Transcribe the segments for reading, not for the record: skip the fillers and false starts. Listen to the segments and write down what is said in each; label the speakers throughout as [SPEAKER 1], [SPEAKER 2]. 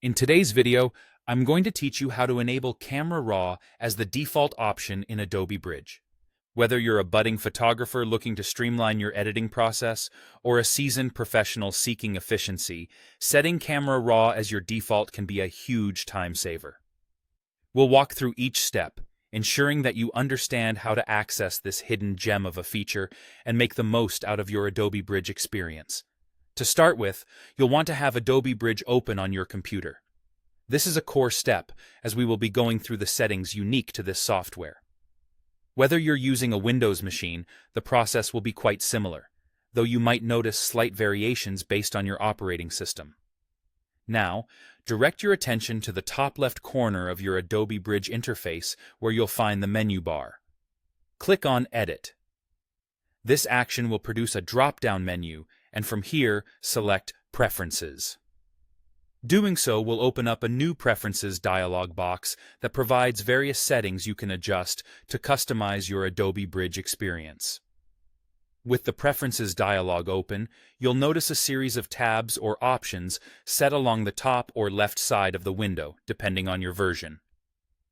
[SPEAKER 1] In today's video, I'm going to teach you how to enable Camera Raw as the default option in Adobe Bridge. Whether you're a budding photographer looking to streamline your editing process or a seasoned professional seeking efficiency, setting Camera Raw as your default can be a huge time saver. We'll walk through each step, ensuring that you understand how to access this hidden gem of a feature and make the most out of your Adobe Bridge experience. To start with, you'll want to have Adobe Bridge open on your computer. This is a core step, as we will be going through the settings unique to this software. Whether you're using a Windows machine, the process will be quite similar, though you might notice slight variations based on your operating system. Now, direct your attention to the top left corner of your Adobe Bridge interface where you'll find the menu bar. Click on Edit. This action will produce a drop-down menu, and from here, select Preferences. Doing so will open up a new Preferences dialog box that provides various settings you can adjust to customize your Adobe Bridge experience. With the Preferences dialog open, you'll notice a series of tabs or options set along the top or left side of the window, depending on your version.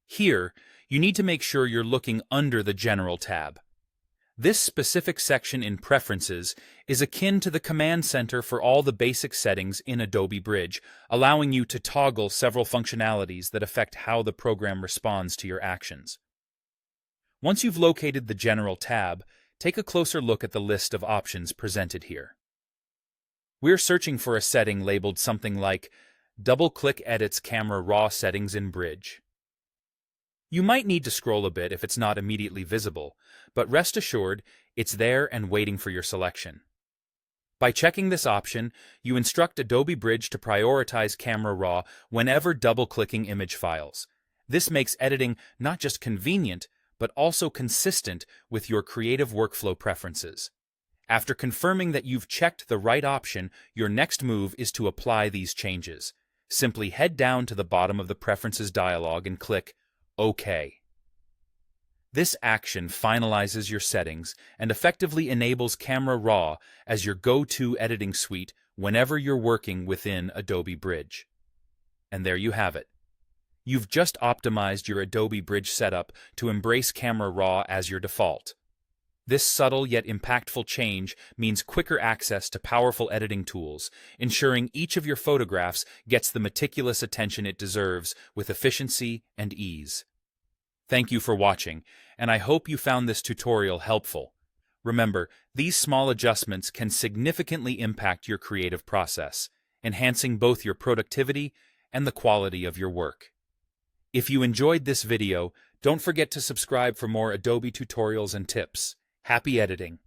[SPEAKER 1] Here, you need to make sure you're looking under the General tab. This specific section in Preferences is akin to the command center for all the basic settings in Adobe Bridge, allowing you to toggle several functionalities that affect how the program responds to your actions. Once you've located the General tab, take a closer look at the list of options presented here. We're searching for a setting labeled something like Double-Click Edits Camera Raw Settings in Bridge. You might need to scroll a bit if it's not immediately visible, but rest assured, it's there and waiting for your selection. By checking this option, you instruct Adobe Bridge to prioritize Camera Raw whenever double-clicking image files. This makes editing not just convenient, but also consistent with your creative workflow preferences. After confirming that you've checked the right option, your next move is to apply these changes. Simply head down to the bottom of the Preferences dialog and click OK. This action finalizes your settings and effectively enables Camera Raw as your go-to editing suite whenever you're working within Adobe Bridge. And there you have it. You've just optimized your Adobe Bridge setup to embrace Camera Raw as your default. This subtle yet impactful change means quicker access to powerful editing tools, ensuring each of your photographs gets the meticulous attention it deserves with efficiency and ease. Thank you for watching, and I hope you found this tutorial helpful. Remember, these small adjustments can significantly impact your creative process, enhancing both your productivity and the quality of your work. If you enjoyed this video, don't forget to subscribe for more Adobe tutorials and tips. Happy editing!